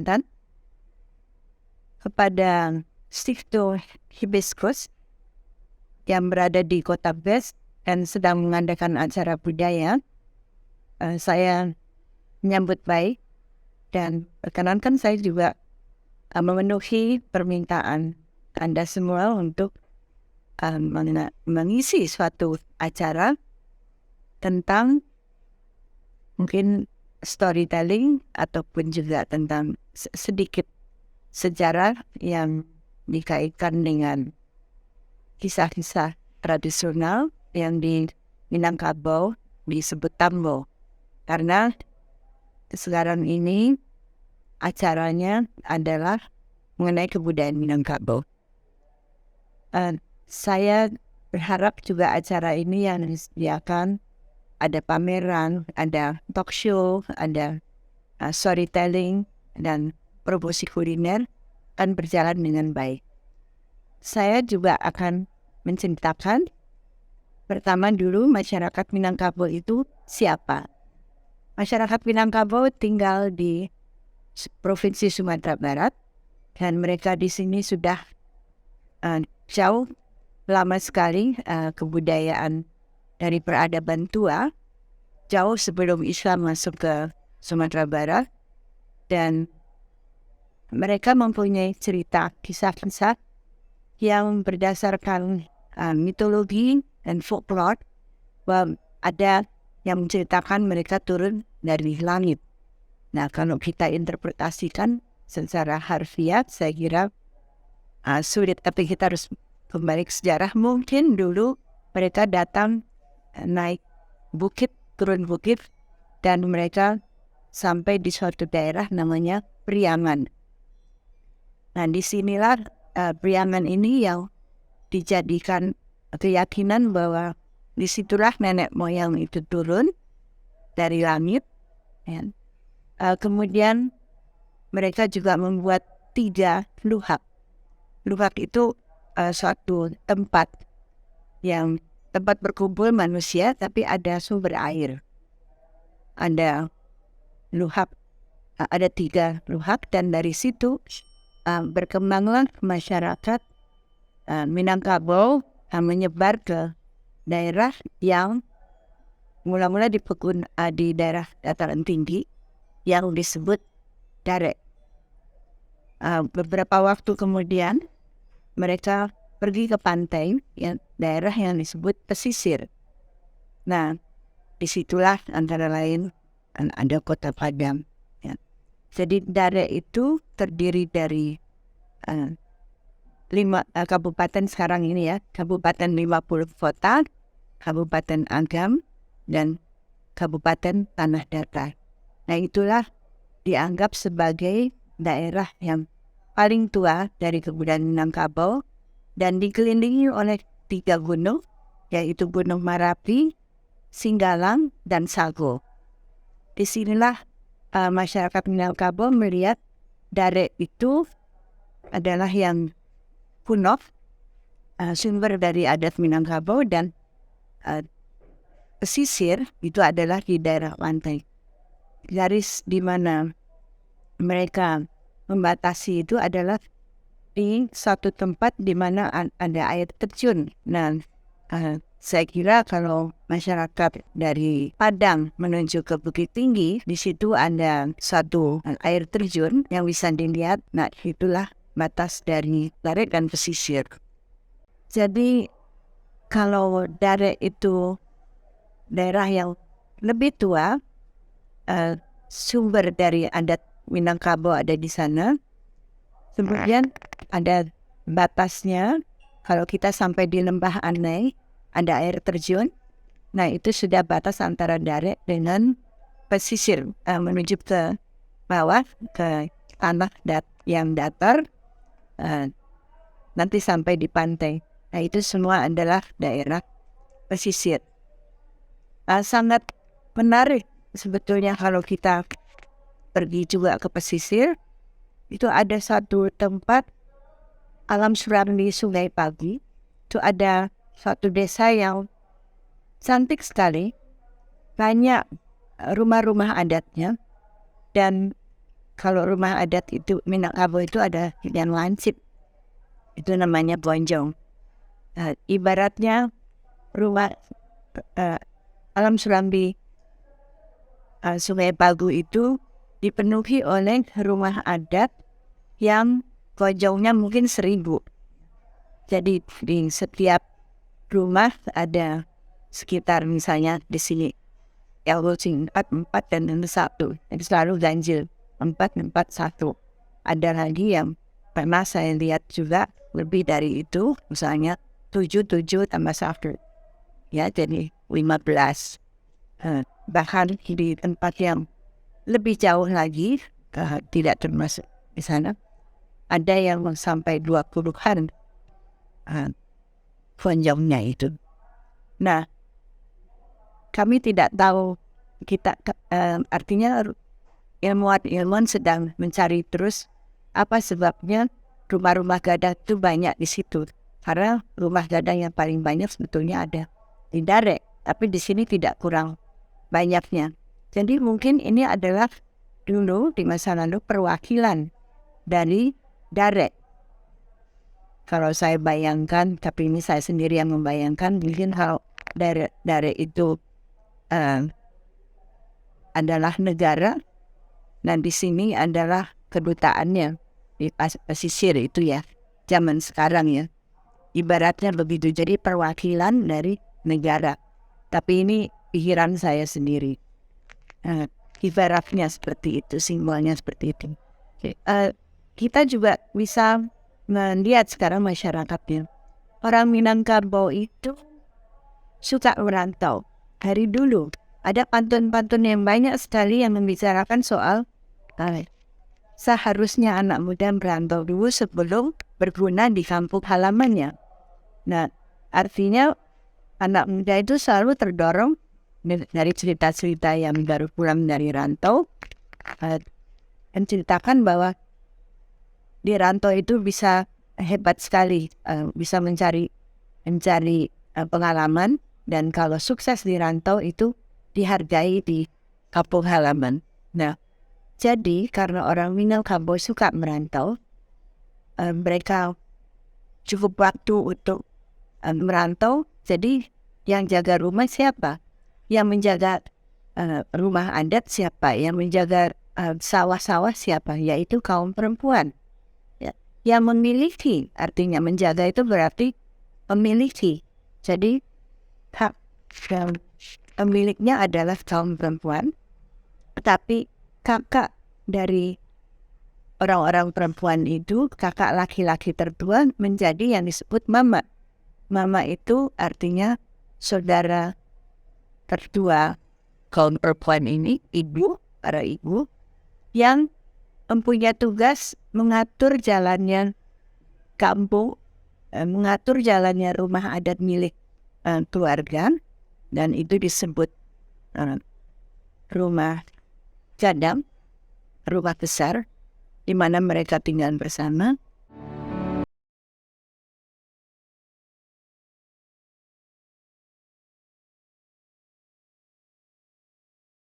dan kepada Stifto Hibiscus yang berada di Kota Bes dan sedang mengadakan acara budaya. Saya menyambut baik dan perkenankan saya juga memenuhi permintaan Anda semua untuk mengisi suatu acara tentang mungkin storytelling ataupun juga tentang sedikit sejarah yang dikaitkan dengan kisah-kisah tradisional yang di Minangkabau disebut Tambo. Karena sekarang ini acaranya adalah mengenai kebudayaan Minangkabau. Saya berharap juga acara ini yang disediakan ada pameran, ada talk show, ada storytelling, dan promosi kuliner akan berjalan dengan baik. Saya juga akan menceritakan pertama dulu masyarakat Minangkabau itu siapa. Masyarakat Minangkabau tinggal di Provinsi Sumatera Barat dan mereka di sini sudah jauh lama sekali kebudayaan dari peradaban tua, jauh sebelum Islam masuk ke Sumatera Barat, dan mereka mempunyai cerita kisah-kisah yang berdasarkan mitologi dan folklore, bahwa ada yang menceritakan mereka turun dari langit. Nah, kalau kita interpretasikan secara harfiah, saya kira sulit, tapi kita harus kembali ke sejarah. Mungkin dulu mereka datang naik bukit, turun bukit, dan mereka sampai di suatu daerah namanya Priangan. Nah, disinilah Priangan ini yang dijadikan keyakinan bahwa disitulah nenek moyang itu turun dari langit. Ya. Kemudian mereka juga membuat 3 luhak. Luhak itu suatu tempat berkumpul manusia, tapi ada sumber air. Ada 3 luhak, dan dari situ berkembanglah masyarakat Minangkabau menyebar ke daerah yang mula-mula di daerah dataran tinggi yang disebut Darek. Beberapa waktu kemudian mereka pergi ke pantai, daerah yang disebut pesisir. Nah, disitulah antara lain ada Kota Padang. Ya. Jadi Darek itu terdiri dari 5 kabupaten sekarang ini ya, Kabupaten 50 Kota, Kabupaten Agam, dan Kabupaten Tanah Datar. Nah, itulah dianggap sebagai daerah yang paling tua dari kebudayaan Minangkabau dan dikelilingi oleh 3 gunung, yaitu Gunung Marapi, Singgalang, dan Sago. Disinilah masyarakat Minangkabau melihat Darek itu adalah yang kuno, sumber dari adat Minangkabau, dan pesisir itu adalah di daerah pantai. Garis di mana mereka membatasi itu adalah di suatu tempat di mana ada air terjun. Nah, saya kira kalau masyarakat dari Padang menuju ke Bukit Tinggi, di situ ada suatu air terjun yang bisa dilihat. Nah, itulah batas dari Darek dan pesisir. Jadi kalau Darek itu daerah yang lebih tua, sumber dari adat Minangkabau ada di sana. Kemudian ada batasnya, kalau kita sampai di Lembah Anai, ada air terjun. Nah, itu sudah batas antara Darek dengan pesisir, menuju ke bawah, ke tanah yang datar, nanti sampai di pantai. Nah, itu semua adalah daerah pesisir. Sangat menarik sebetulnya kalau kita pergi juga ke pesisir. Itu ada satu tempat alam suram di Sungai Pagi. Itu ada suatu desa yang cantik sekali, banyak rumah-rumah adatnya, dan kalau rumah adat itu Minangkabau itu ada yang lancip, itu namanya bonjong. Ibaratnya rumah alam Surambi Sungai Pagu itu dipenuhi oleh rumah adat yang bonjongnya mungkin 1.000. Jadi di setiap rumah ada sekitar misalnya di sini yang 4, 4 dan 1. Jadi selalu ganjil 4, 4, 1. Ada lagi yang pernah saya lihat juga lebih dari itu, misalnya 7, 7 tambah 1. Ya, jadi 15. Bahkan di tempat yang lebih jauh lagi, tidak termasuk di sana, ada yang sampai 20-an bonjongnya itu. Nah, kami tidak tahu, artinya ilmuwan sedang mencari terus apa sebabnya rumah-rumah gadang itu banyak di situ. Karena rumah gadang yang paling banyak sebetulnya ada di Darek, tapi di sini tidak kurang banyaknya. Jadi mungkin ini adalah dulu di masa lalu perwakilan dari Darek. Kalau saya bayangkan, tapi ini saya sendiri yang membayangkan, mungkin kalau Darek itu adalah negara, dan di sini adalah kedutaannya di pesisir itu ya, zaman sekarang ya. Ibaratnya begitu, jadi perwakilan dari negara. Tapi ini pikiran saya sendiri. Ibaratnya seperti itu, simbolnya seperti itu. Kita juga bisa melihat sekarang masyarakatnya. Orang Minangkabau itu suka merantau. Dari dulu ada pantun-pantun yang banyak sekali yang membicarakan soal seharusnya anak muda merantau dulu sebelum berguna di kampung halamannya. Nah, artinya anak muda itu selalu terdorong dari cerita-cerita yang baru pulang dari rantau, menceritakan bahwa di rantau itu bisa hebat sekali, bisa mencari pengalaman, dan kalau sukses di rantau itu dihargai di kampung halaman. Nah, jadi karena orang Minangkabau suka merantau, mereka cukup waktu untuk merantau. Jadi yang jaga rumah siapa? Yang menjaga rumah adat siapa? Yang menjaga sawah-sawah siapa? Yaitu kaum perempuan. Ya. Yang memiliki, artinya menjaga itu berarti memiliki. Jadi hak pemiliknya adalah kaum perempuan, tetapi kakak dari orang-orang perempuan itu, kakak laki-laki tertua, menjadi yang disebut mama. Mama itu artinya saudara tertua kaum perempuan ini, ibu, para ibu, yang mempunyai tugas mengatur jalannya kampung, mengatur jalannya rumah adat milik keluarga, dan itu disebut rumah gadang, rumah besar, di mana mereka tinggal bersama.